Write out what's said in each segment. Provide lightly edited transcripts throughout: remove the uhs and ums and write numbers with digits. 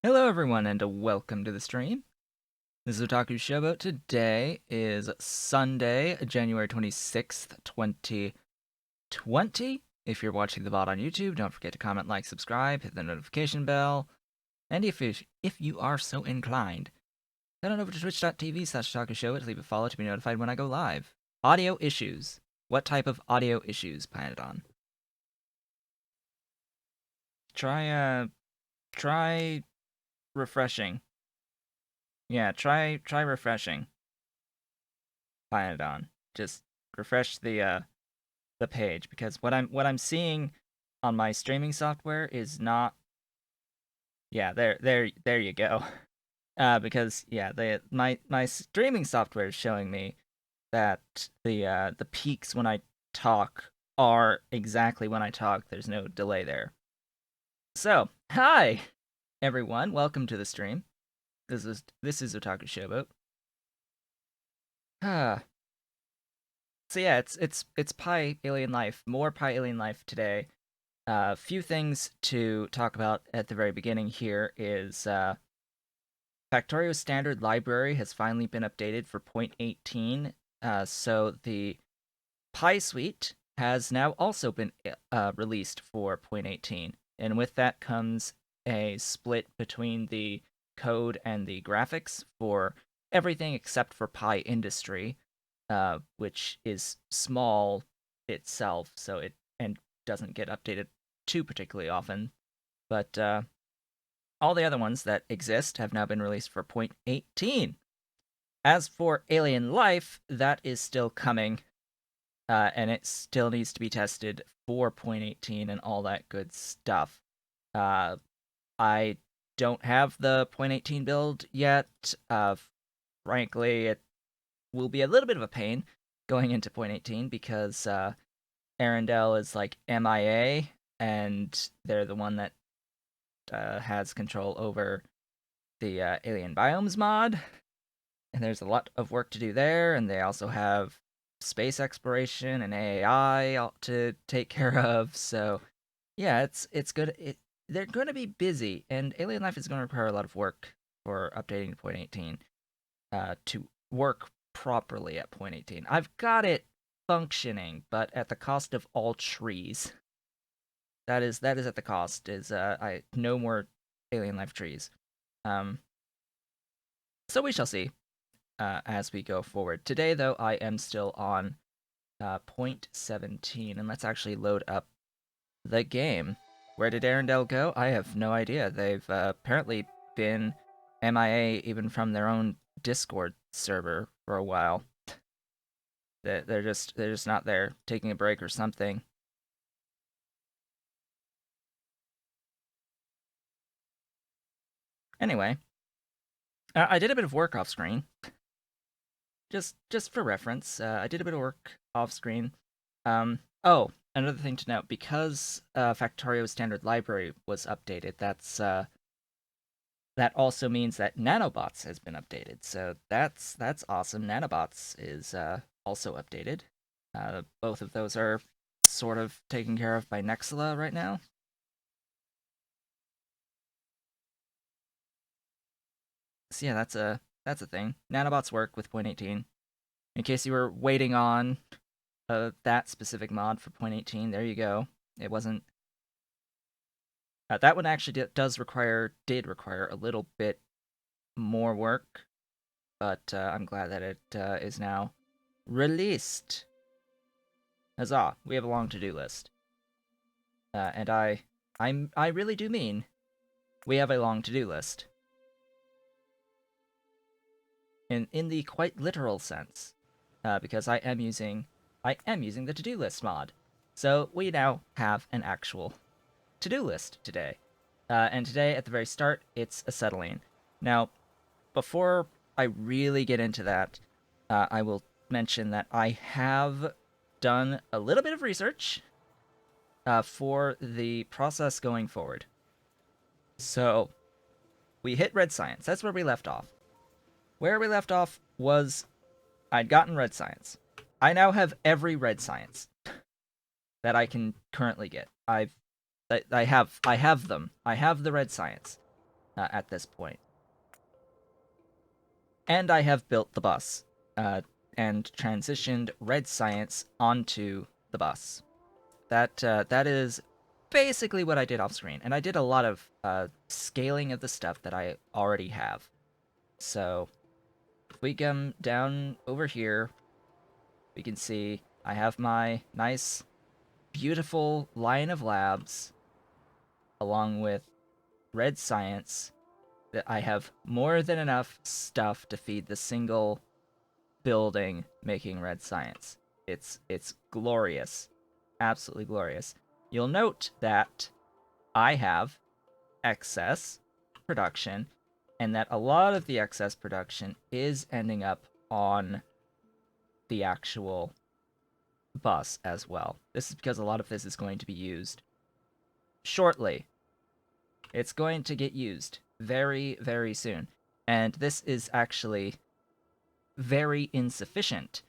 Hello everyone and welcome to the stream. This is Otaku Showboat. Today is Sunday, January 26th, 2020. If you're watching the VOD on YouTube, don't forget to comment, like, subscribe, hit the notification bell, and if you are so inclined, head on over to twitch.tv/OtakuShowboat to leave a follow to be notified when I go live. Audio issues. What type of audio issues, Pydew? Try refreshing. Yeah, try refreshing. Python. Just refresh the page because what I'm seeing on my streaming software is not. Yeah, there you go. Because yeah, my streaming software is showing me that the peaks when I talk are exactly when I talk. There's no delay there. So, hi everyone, welcome to the stream. This is Otaku Showboat. Ah, so yeah, it's Pi Alien Life. More Pi Alien Life today. A few things to talk about at the very beginning here is Factorio's standard library has finally been updated for 0.18. So the Pi suite has now also been released for 0.18. And with that comes a split between the code and the graphics for everything except for Pi Industry, which is small itself, so it and doesn't get updated too particularly often. But all the other ones that exist have now been released for 0.18. As for Alien Life, that is still coming, and it still needs to be tested for 0.18 and all that good stuff. I don't have the 0.18 build yet. Frankly, it will be a little bit of a pain going into 0.18 because Arendelle is like MIA, and they're the one that has control over the Alien Biomes mod, and there's a lot of work to do there, and they also have space exploration and AI to take care of. So yeah, it's good. They're going to be busy, and Alien Life is going to require a lot of work for updating to 0.18 to work properly at 0.18. I've got it functioning, but at the cost of all trees. That is at the cost. Is I no more Alien Life trees. Um, so we shall see as we go forward. Today, though, I am still on 0.17, and let's actually load up the game. Where did Arendelle go? I have no idea. They've apparently been MIA even from their own Discord server for a while. They're just not there, taking a break or something. Anyway, I did a bit of work off screen, just for reference. I did a bit of work off screen. Oh, another thing to note: because Factorio's standard library was updated, that also means that Nanobots has been updated. So that's awesome. Nanobots is also updated. Both of those are sort of taken care of by Nexelit right now. So yeah, that's a thing. Nanobots work with 0.18. In case you were waiting on that specific mod for 0.18, there you go. It wasn't. That one actually did require a little bit more work, but I'm glad that it is now released. Huzzah! We have a long to-do list, and I really do mean we have a long to-do list in the quite literal sense, because I am using the to-do list mod. So we now have an actual to-do list today. And today, at the very start, it's acetylene. Now, before I really get into that, I will mention that I have done a little bit of research for the process going forward. So, we hit red science. That's where we left off. Where we left off was I'd gotten red science. I now have every red science that I can currently get. I have them. I have the red science. at this point. And I have built the bus and transitioned red science onto the bus. That is basically what I did off screen, and I did a lot of scaling of the stuff that I already have. So if we come down over here, we can see I have my nice, beautiful line of labs, along with red science. That I have more than enough stuff to feed the single building making red science. It's glorious, absolutely glorious. You'll note that I have excess production, and that a lot of the excess production is ending up on the actual bus as well. This is because a lot of this is going to be used shortly. It's going to get used very, very soon. And this is actually very insufficient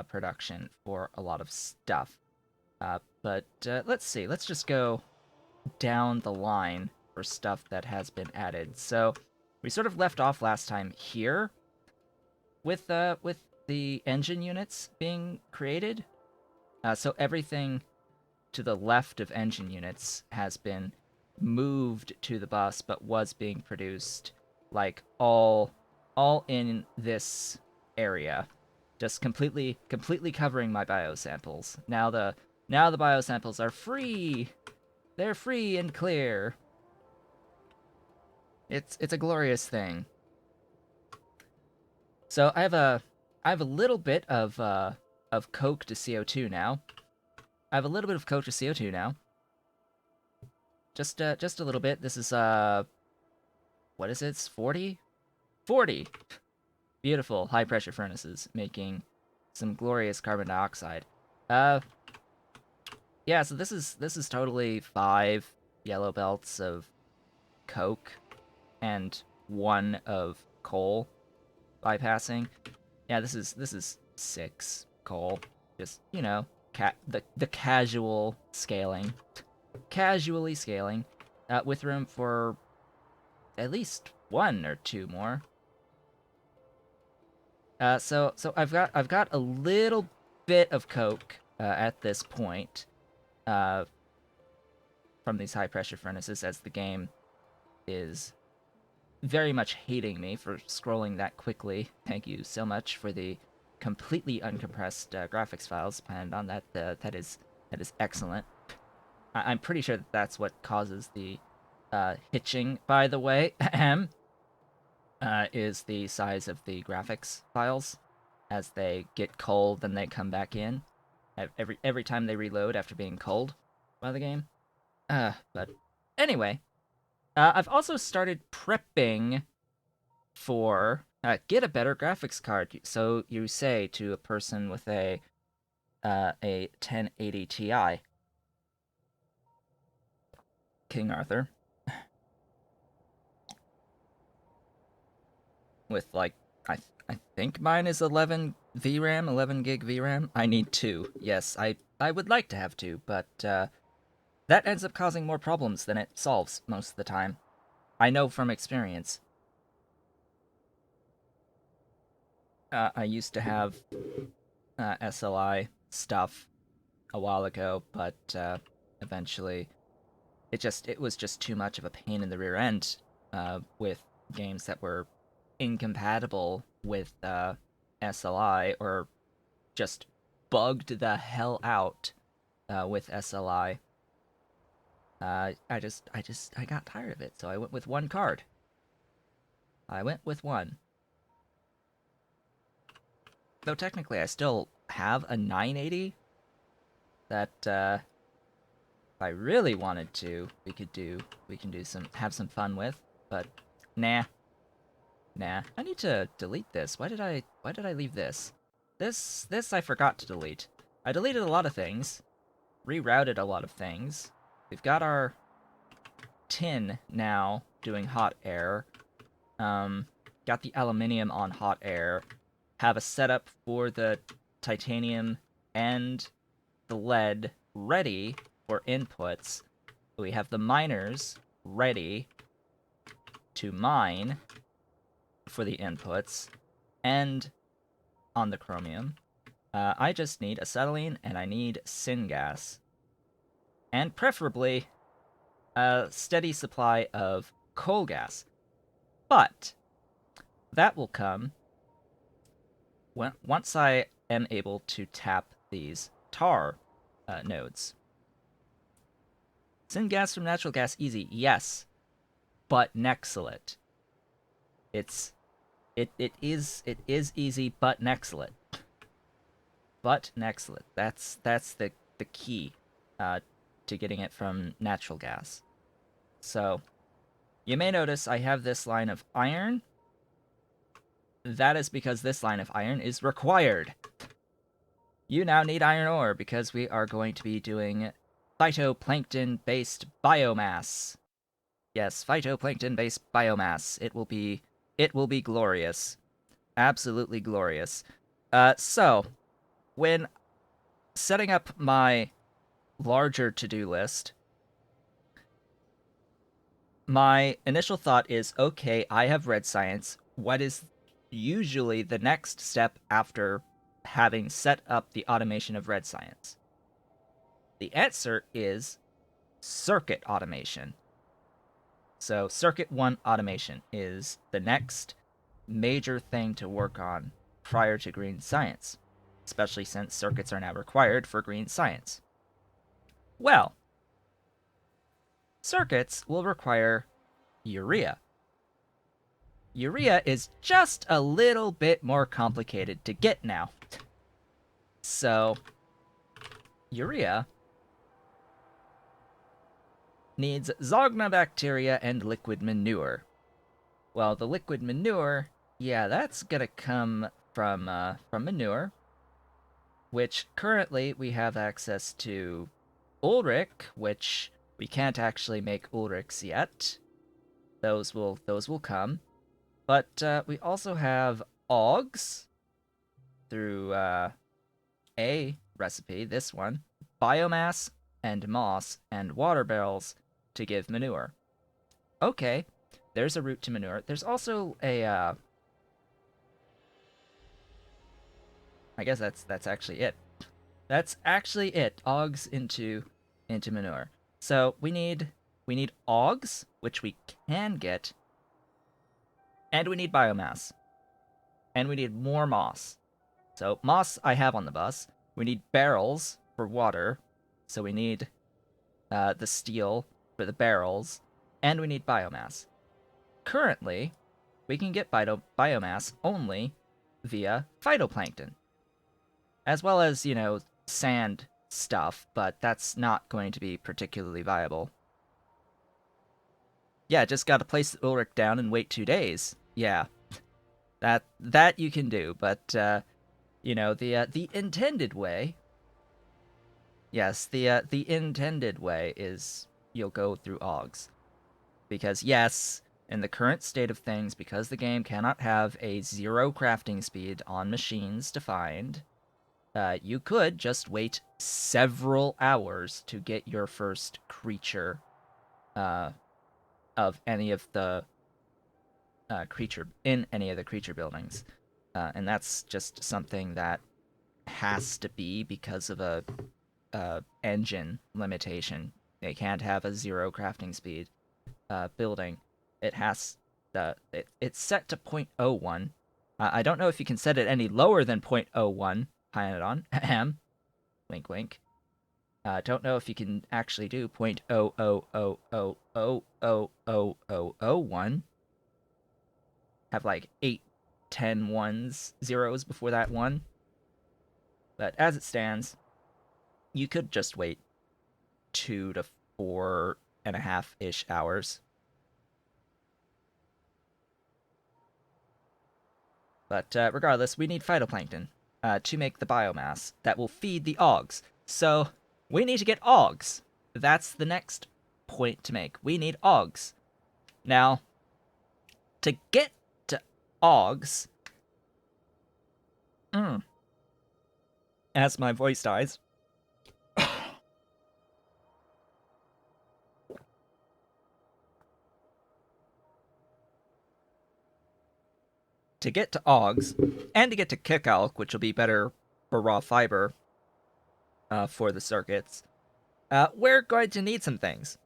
production for a lot of stuff. But let's see. Let's just go down the line for stuff that has been added. So we sort of left off last time here with the engine units being created. So everything to the left of engine units has been moved to the bus, but was being produced like all in this area, just completely covering my biosamples. Now the biosamples are free. They're free and clear. It's a glorious thing. So I have a little bit of coke to CO2 now. I have a little bit of coke to CO2 now. Just a little bit. This is what is it? It's 40? 40. Beautiful high pressure furnaces making some glorious carbon dioxide. Yeah, so this is totally 5 yellow belts of coke and 1 of coal bypassing. Yeah, this is 6 coal. Just, you know, the casual scaling. Casually scaling, with room for at least 1 or 2 more. So I've got a little bit of coke at this point from these high pressure furnaces, as the game is very much hating me for scrolling that quickly. Thank you so much for the completely uncompressed graphics files planned on that. That is excellent. I'm pretty sure that's what causes the hitching, by the way. Is the size of the graphics files. As they get cold, then they come back in. Every time they reload after being cold by the game. But anyway, I've also started prepping for get a better graphics card. So you say to a person with a 1080 Ti. King Arthur. With like I think mine is 11 VRAM, 11 gig VRAM. I need 2. Yes, I would like to have 2, but that ends up causing more problems than it solves most of the time. I know from experience. I used to have SLI stuff a while ago, but eventually it was just too much of a pain in the rear end with games that were incompatible with SLI, or just bugged the hell out with SLI. I got tired of it, so I went with one card. I went with one. Though technically I still have a 980 that if I really wanted to, we can have some fun with, but nah. I need to delete this. Why did I leave this? This I forgot to delete. I deleted a lot of things, rerouted a lot of things. We've got our tin now doing hot air. Got the aluminium on hot air. Have a setup for the titanium and the lead ready for inputs. We have the miners ready to mine for the inputs and on the chromium, I just need acetylene and I need syngas. And preferably a steady supply of coal gas. But that will come once I am able to tap these tar nodes. Syngas from natural gas easy, yes, but nexelit. It is easy, but nexelit. But nexelit. That's the key to getting it from natural gas. So you may notice I have this line of iron. That is because this line of iron is required. You now need iron ore because we are going to be doing phytoplankton-based biomass. Yes, phytoplankton-based biomass. It will be glorious. Absolutely glorious. So, when setting up my larger to-do list, my initial thought is, okay, I have red science. What is usually the next step after having set up the automation of red science? The answer is circuit automation. So circuit 1 automation is the next major thing to work on prior to green science, especially since circuits are now required for green science. Well, circuits will require urea. Urea is just a little bit more complicated to get now. So, urea needs Zogna bacteria and liquid manure. Well, the liquid manure, yeah, that's gonna come from manure, which currently we have access to Ulrich, which we can't actually make Ulrichs yet. Those will come. But we also have Augs through a recipe, this one, biomass and moss and water barrels to give manure. Okay, there's a route to manure. There's also a I guess that's actually it. That's actually it. Augs into manure. So we need augs, which we can get, and we need biomass. And we need more moss. So moss I have on the bus. We need barrels for water. So we need the steel for the barrels. And we need biomass. Currently, we can get biomass only via phytoplankton. As well as, sand stuff, but that's not going to be particularly viable. Yeah, just gotta place Ulrich down and wait 2 days. Yeah. That you can do, but the intended way. Yes, the intended way is you'll go through Augs. Because yes, in the current state of things, because the game cannot have a 0 crafting speed on machines defined, you could just wait several hours to get your first creature of any of the creature buildings. And that's just something that has to be because of a engine limitation. They can't have a 0 crafting speed building. It has it's set to 0.01. I don't know if you can set it any lower than 0.01. Hyanodon. Ahem. Wink, wink. Don't know if you can actually do 0.000000001. Have like 8, 10 ones, zeros before that one. But as it stands, you could just wait 2 to 4.5-ish hours. But regardless, we need phytoplankton to make the biomass that will feed the Augs. So we need to get Augs. That's the next point to make. We need Augs. Now, to get to Augs, as my voice dies, to get to Augs, and to get to Kickalk, which will be better for raw fiber for the circuits, we're going to need some things.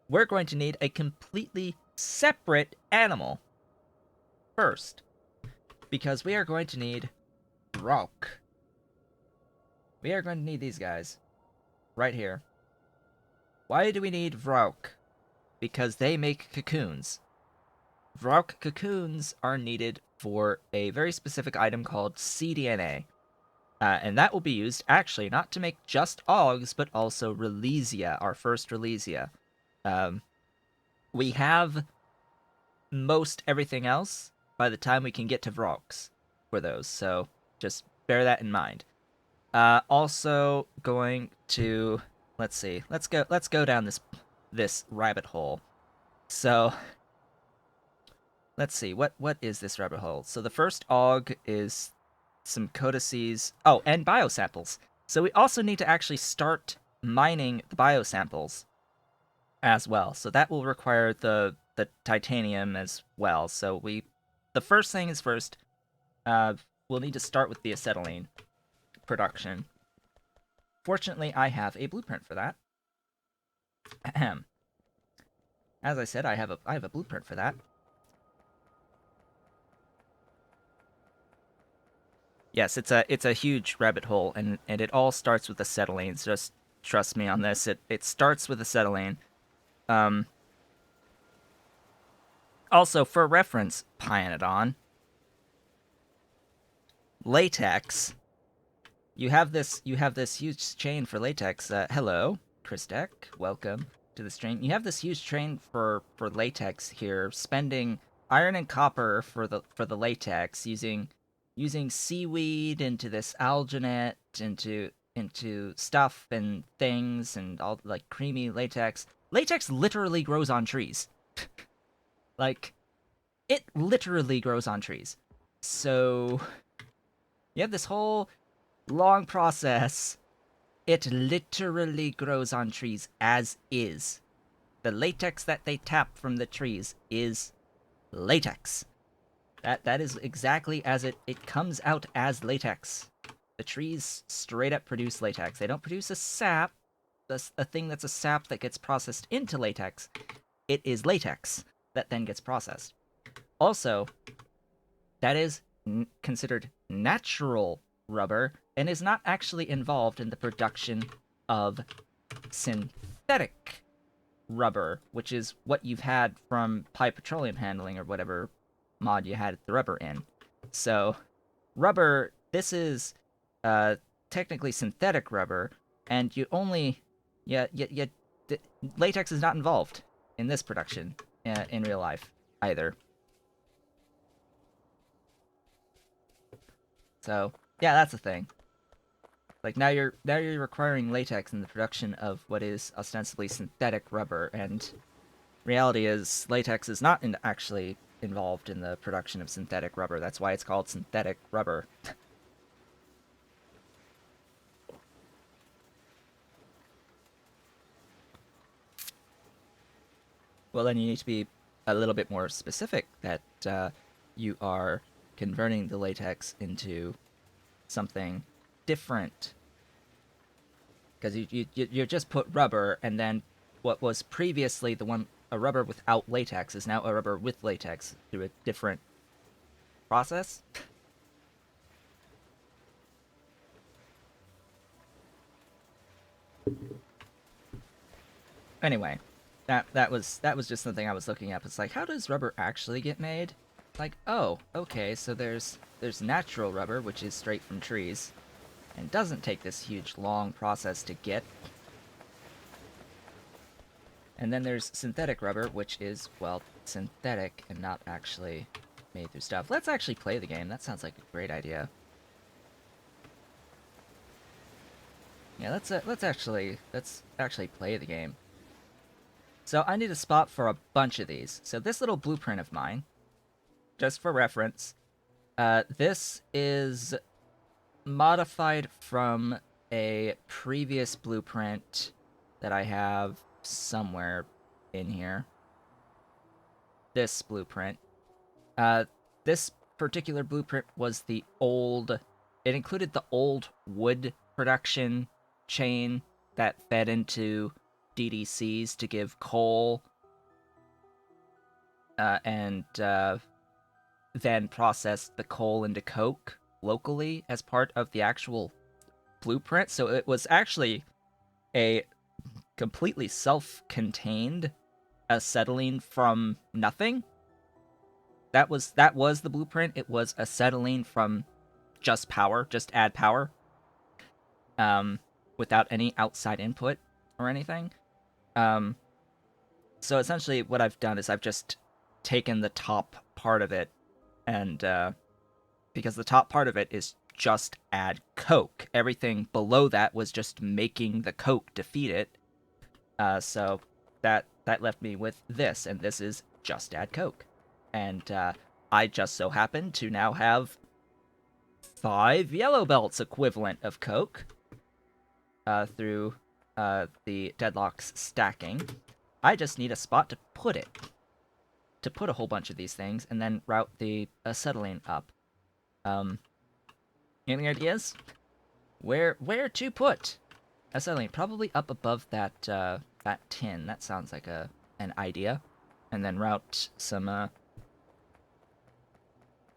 We're going to need a completely separate animal first, because we are going to need Vrauk. We are going to need these guys right here. Why do we need Vrauk? Because they make cocoons. Vrauk cocoons are needed for a very specific item called cDNA. And that will be used, actually, not to make just Augs, but also Relesia, our first Relesia. We have most everything else by the time we can get to Vrauks for those, so just bear that in mind. Also going to, let's see, let's go down this rabbit hole. So let's see, what is this rabbit hole? So the first Aug is some codices. Oh, and biosamples. So we also need to actually start mining the biosamples as well. So that will require the titanium as well. So the first thing is first, we'll need to start with the acetylene production. Fortunately, I have a blueprint for that. Ahem. As I said, I have a blueprint for that. Yes, it's a huge rabbit hole, and it all starts with acetylene. So just trust me on this. It starts with acetylene. Also, for reference, Pyanodon, latex. You have this huge chain for latex. Hello, Christek, welcome to the stream. You have this huge chain for latex here, spending iron and copper for the latex, using seaweed into this alginate, into stuff and things, and all like creamy latex. Latex literally grows on trees. Like, it literally grows on trees. So you have this whole long process. It literally grows on trees as is. The latex that they tap from the trees is latex. That is exactly as it comes out as latex. The trees straight up produce latex. They don't produce a sap, a thing that's a sap that gets processed into latex. It is latex that then gets processed. Also, that is considered natural rubber and is not actually involved in the production of synthetic rubber, which is what you've had from Petroleum Handling or whatever mod you had the rubber in. So, rubber, this is technically synthetic rubber, and you only, latex is not involved in this production in real life either. So, yeah, that's the thing. Like, now you're requiring latex in the production of what is ostensibly synthetic rubber, and reality is latex is not actually involved in the production of synthetic rubber. That's why it's called synthetic rubber. Well, then you need to be a little bit more specific that you are converting the latex into something different. Because you just put rubber, and then what was previously a rubber without latex is now a rubber with latex through a different process. Anyway, that was just something I was looking up. It's like, how does rubber actually get made? Like, oh, okay, so there's natural rubber, which is straight from trees, and doesn't take this huge long process to get. And then there's synthetic rubber, which is, well, synthetic and not actually made through stuff. Let's actually play the game. That sounds like a great idea. Yeah, let's actually play the game. So I need a spot for a bunch of these. So this little blueprint of mine, just for reference, this is modified from a previous blueprint that I have somewhere in here. This blueprint. This particular blueprint was the old. It included the old wood production chain that fed into DDCs to give coal and then processed the coal into coke locally as part of the actual blueprint. So it was actually a completely self-contained acetylene from nothing. That was the blueprint. It was acetylene from just power, just add power, without any outside input or anything. So essentially, what I've done is I've just taken the top part of it, and because the top part of it is just add coke. Everything below that was just making the coke to feed it. So that left me with this, and this is just add coke. And I just so happen to now have 5 yellow belts equivalent of coke through the deadlocks stacking. I just need a spot to put it. To put a whole bunch of these things, and then route the acetylene up. Any ideas? Where to put acetylene? Probably up above that that tin. That sounds like an idea. And then route some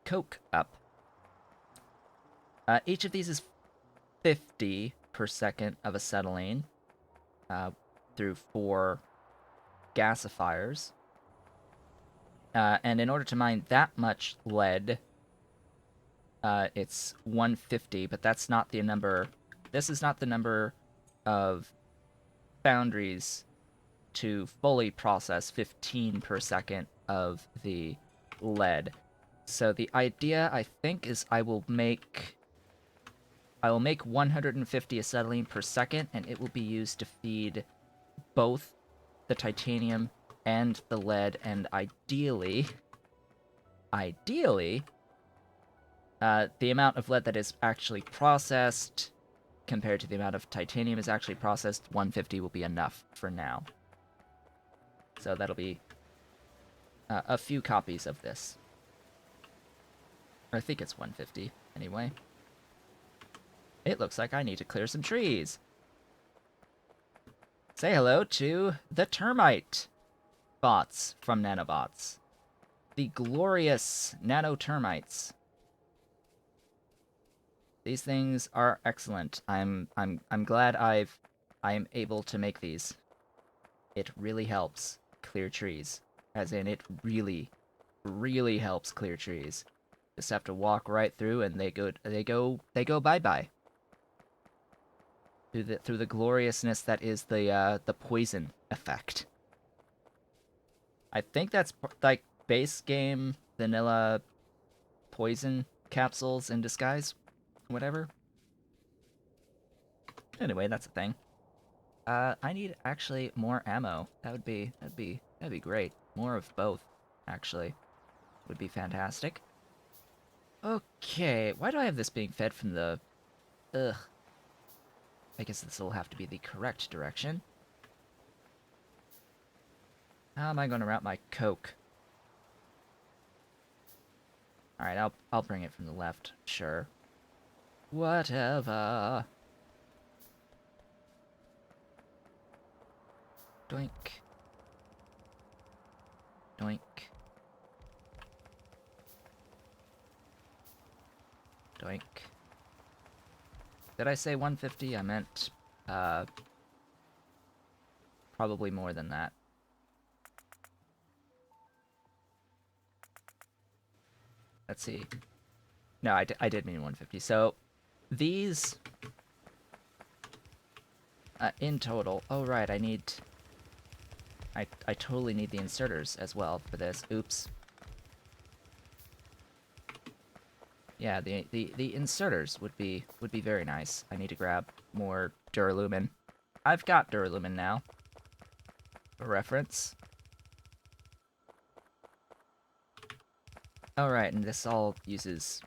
coke up. Each of these is 50 per second of acetylene through 4 gasifiers. And in order to mine that much lead, it's 150, but that's not the number. This is not the number of foundries to fully process 15 per second of the lead. So the idea, I think, is I will make 150 acetylene per second, and it will be used to feed both the titanium and the lead, and ideally, the amount of lead that is actually processed compared to the amount of titanium is actually processed, 150 will be enough for now. So that'll be a few copies of this. Or I think it's 150, anyway. It looks like I need to clear some trees. Say hello to the termite bots from Nanobots. The glorious nano termites. These things are excellent. I'm glad I am able to make these. It really helps clear trees. As in, it really helps clear trees. Just have to walk right through, and they go bye-bye. Through the gloriousness that is the poison effect. I think that's like base game vanilla poison capsules in disguise, whatever. Anyway, that's a thing. I need actually more ammo. That'd be great. More of both, actually, would be fantastic. Okay, why do I have this being fed from the? Ugh. I guess this will have to be the correct direction. How am I going to route my coke? All right, I'll bring it from the left. Sure. Whatever. Doink. Doink. Doink. Did I say 150? I meant, probably more than that. Let's see. No, I did mean 150. So, these, in total... Oh, right, I need... I totally need the inserters as well for this. Oops. Yeah, the inserters would be very nice. I need to grab more duralumin. I've got duralumin now. For reference. Alright, and this all uses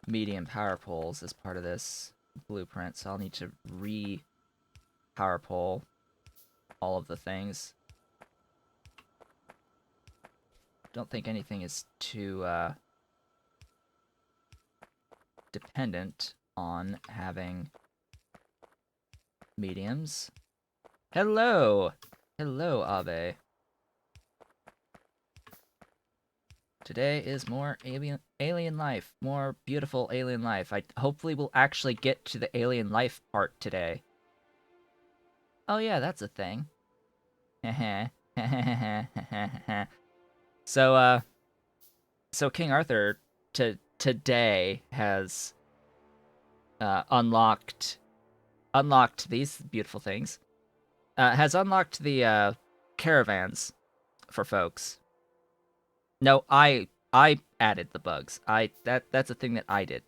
medium power poles as part of this blueprint, so I'll need to power pole all of the things. Don't think anything is too dependent on having mediums. Hello! Hello, Abe. Today is more alien life, more beautiful alien life. I hopefully will actually get to the alien life part today. Oh yeah, that's a thing. So, so King Arthur today has unlocked these beautiful things. Has unlocked the caravans for folks. No, I added the bugs. That's a thing that I did.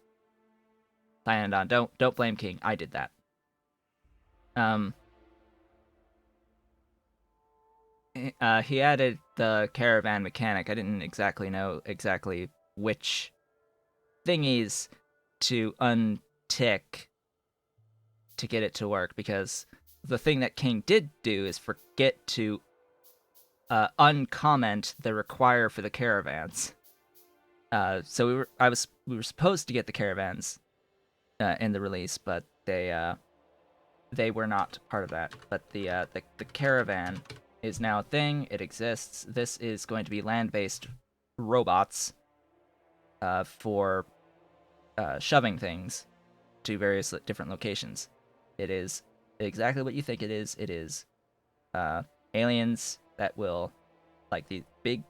Planned on. Don't blame King. I did that. Um, he added the caravan mechanic. I didn't exactly know which thingies to untick to get it to work, because the thing that King did do is forget to uncomment the require for the caravans. So we were supposed to get the caravans in the release, but they were not part of that. But the caravan is now a thing. It exists. This is going to be land-based robots for shoving things to various different locations. It is exactly what you think it is. It is aliens that will, like, these big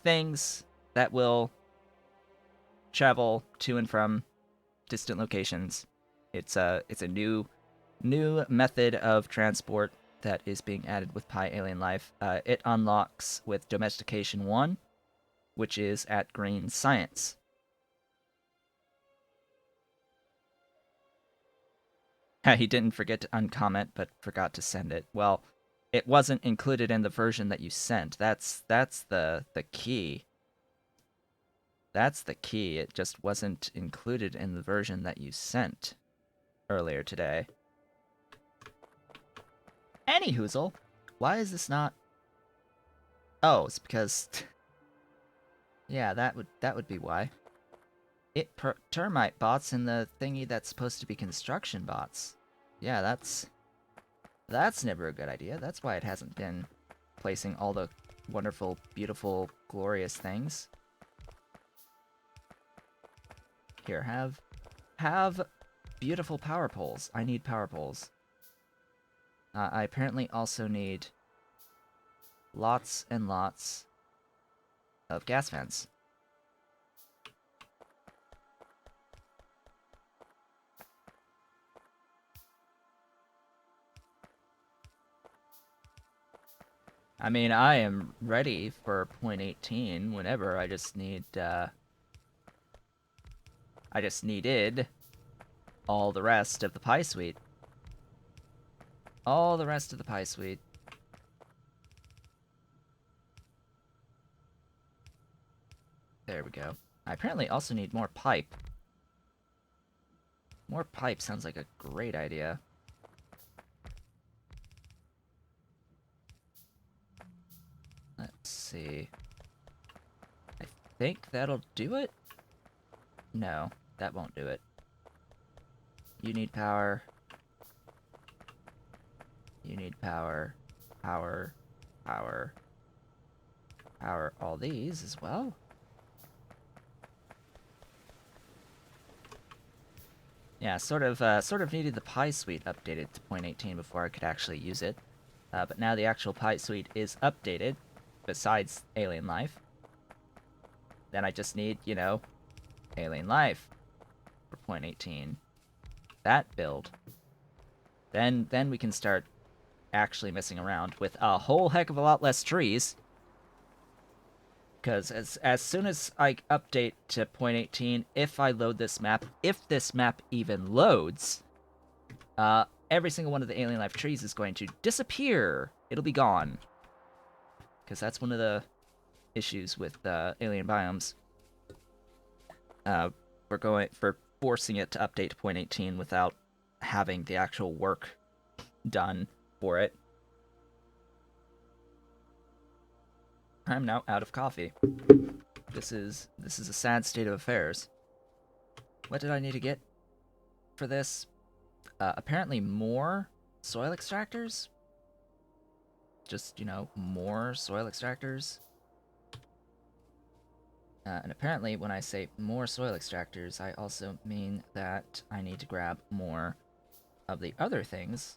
things that will travel to and from distant locations. It's a new method of transport that is being added with Pi Alien Life. It unlocks with Domestication 1, which is at Green Science. He didn't forget to uncomment, but forgot to send it. Well, it wasn't included in the version that you sent. That's the key. That's the key. It just wasn't included in the version that you sent earlier today. Anyhoozle, why is this not? Oh, it's because. Yeah, that would be why. It termite bots in the thingy that's supposed to be construction bots. Yeah, that's never a good idea. That's why it hasn't been placing all the wonderful, beautiful, glorious things. Here, have beautiful power poles. I need power poles. I apparently also need lots and lots of gas vents. I mean, I am ready for 0.18 whenever. I just needed all the rest of the pie suite. All the rest of the pie suite. There we go. I apparently also need more pipe. More pipe sounds like a great idea. Let's see. I think that'll do it? No, that won't do it. You need power. You need power. Power. Power. Power all these as well. Yeah, sort of needed the Pi Suite updated to 0.18 before I could actually use it. But now the actual Pi Suite is updated, besides Alien Life. Then I just need, you know, Alien Life for 0.18. That build. Then we can start actually messing around with a whole heck of a lot less trees. Because as soon as I update to 0.18, if I load this map, if this map even loads, every single one of the Alien Life trees is going to disappear. It'll be gone. Because that's one of the issues with alien biomes. For forcing it to update to 0.18 without having the actual work done for it. I'm now out of coffee. This is a sad state of affairs. What did I need to get for this? Apparently more soil extractors? Just, more soil extractors. And apparently when I say more soil extractors, I also mean that I need to grab more of the other things,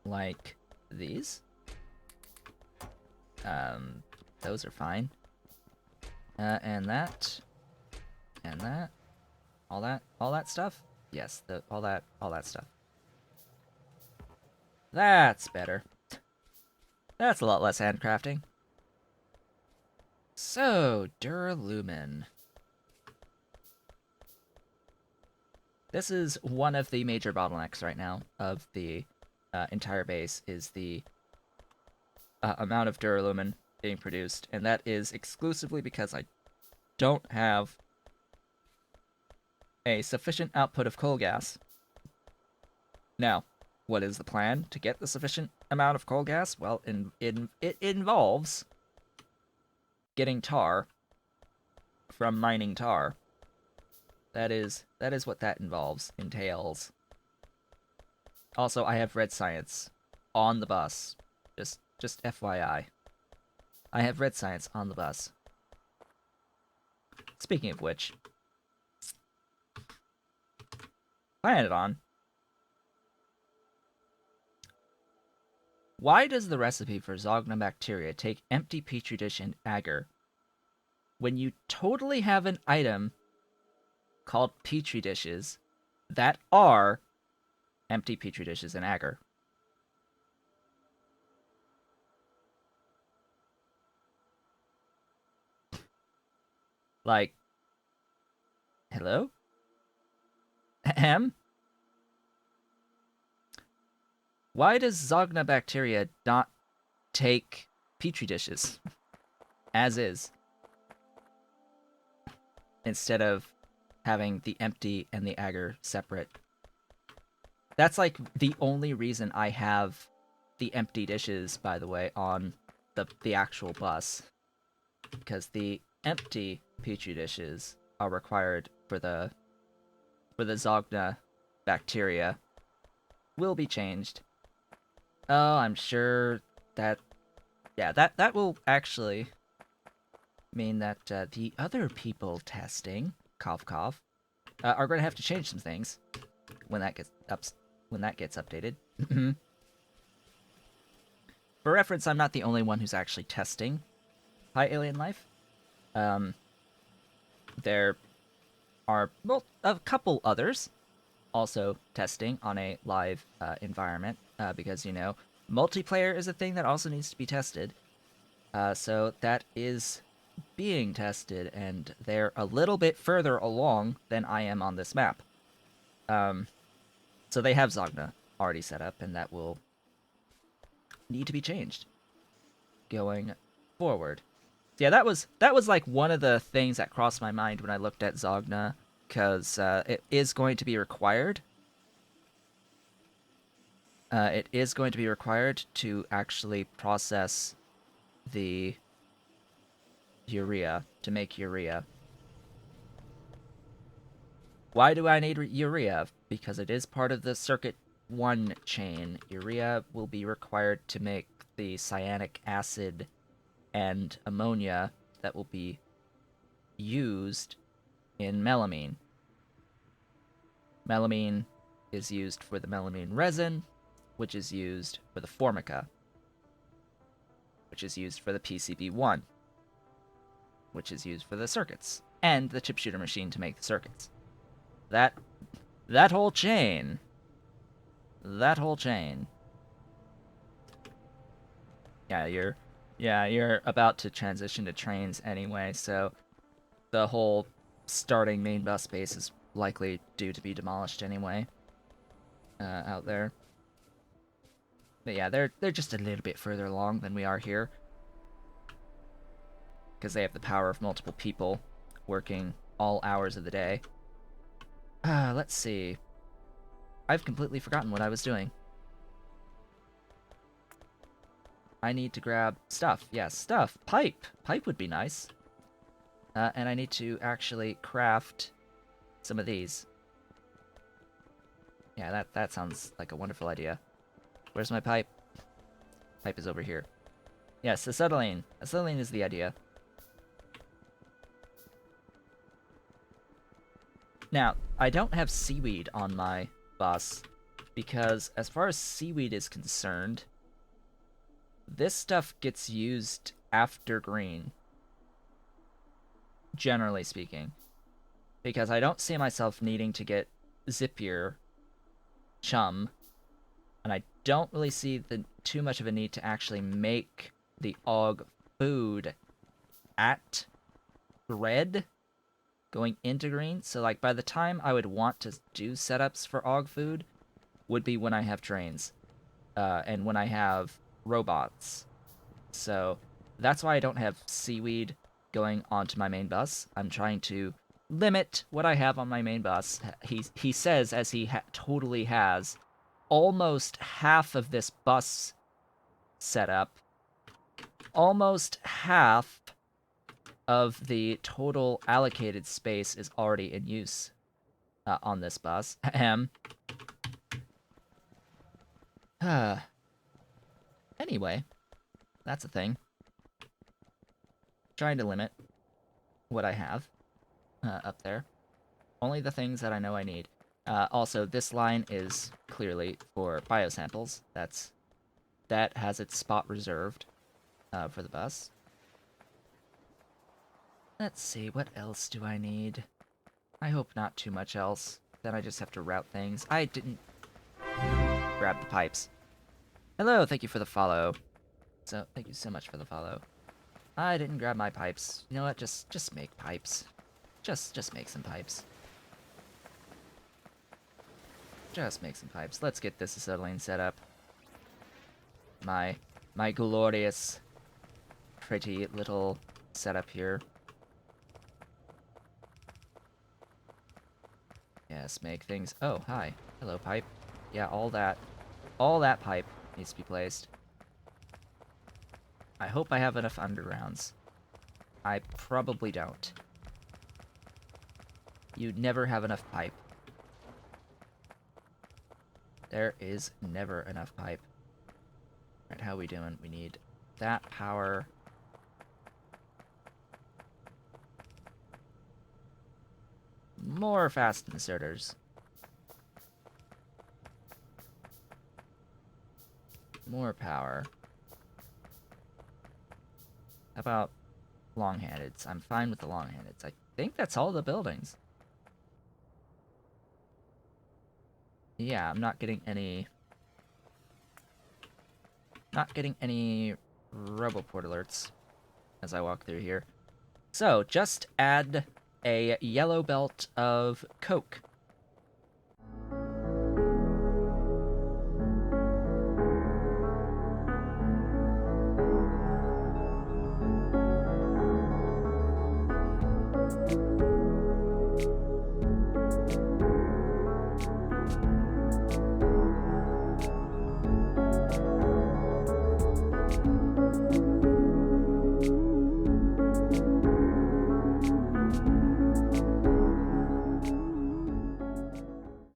like these. Those are fine. And that, all that stuff. Yes, all that stuff. That's better. That's a lot less handcrafting. So, Duralumin. This is one of the major bottlenecks right now of the entire base, is the amount of Duralumin being produced, and that is exclusively because I don't have a sufficient output of coal gas. Now, what is the plan to get the sufficient amount of coal gas? Well, it involves getting tar from mining tar. That is what that entails. Also, I have red science on the bus. Just FYI. I have red science on the bus. Speaking of which, Planeton. Why does the recipe for Zognobacteria take empty petri dish and agar when you totally have an item called petri dishes that are empty petri dishes and agar? Like, hello? Ahem? Why does Zognobacteria not take petri dishes as is, instead of having the empty and the agar separate? That's like the only reason I have the empty dishes, by the way, on the actual bus, because the empty petri dishes are required for the Zogna bacteria. Will be changed. Oh, I'm sure that, yeah, that will actually mean that the other people testing, cough cough, are going to have to change some things when that gets updated. For reference, I'm not the only one who's actually testing Pyalien life. There are, well, a couple others also testing on a live environment, because, multiplayer is a thing that also needs to be tested. So that is being tested, and they're a little bit further along than I am on this map. So they have Zogna already set up, and that will need to be changed going forward. Yeah, that was like one of the things that crossed my mind when I looked at Zogna, because it is going to be required. It is going to be required to actually process the urea, to make urea. Why do I need urea? Because it is part of the Circuit 1 chain. Urea will be required to make the cyanic acid and ammonia that will be used in melamine. Melamine is used for the melamine resin, which is used for the formica, which is used for the PCB1, which is used for the circuits, and the chip shooter machine to make the circuits. That whole chain. That whole chain. Yeah, you're about to transition to trains anyway, so the whole starting main bus base is likely due to be demolished anyway. Out there. But yeah, they're just a little bit further along than we are here, because they have the power of multiple people working all hours of the day. Let's see. I've completely forgotten what I was doing. I need to grab stuff. Yes, stuff. Pipe. Pipe would be nice. And I need to actually craft some of these. Yeah, that sounds like a wonderful idea. Where's my pipe? Pipe is over here. Yes, acetylene. Acetylene is the idea. Now, I don't have seaweed on my bus because as far as seaweed is concerned, this stuff gets used after green, generally speaking, because I don't see myself needing to get Zippier chum, and I don't really see too much of a need to actually make the Og food at red going into green. So like by the time I would want to do setups for Og food would be when I have trains and when I have robots. So that's why I don't have seaweed going onto my main bus. I'm trying to limit what I have on my main bus. He says, as he totally has, almost half of this bus setup, almost half of the total allocated space is already in use on this bus. Anyway, that's a thing. Trying to limit what I have up there. Only the things that I know I need. Also, this line is clearly for biosamples. That has its spot reserved for the bus. Let's see, what else do I need? I hope not too much else. Then I just have to route things. I didn't grab the pipes. Hello, thank you for the follow. So, thank you so much for the follow. I didn't grab my pipes. You know what? Just make pipes. Just make some pipes. Just make some pipes. Let's get this acetylene set up. My glorious, pretty little setup here. Yes, make things... Oh, hi. Hello, pipe. Yeah, all that pipe needs to be placed. I hope I have enough undergrounds. I probably don't. You'd never have enough pipe. There is never enough pipe. Alright, how are we doing? We need that power. More fast inserters. More power. How about long-handeds? I'm fine with the long-handeds. I think that's all the buildings. Yeah, I'm not getting any... Not getting any Roboport alerts as I walk through here. So, just add a yellow belt of coke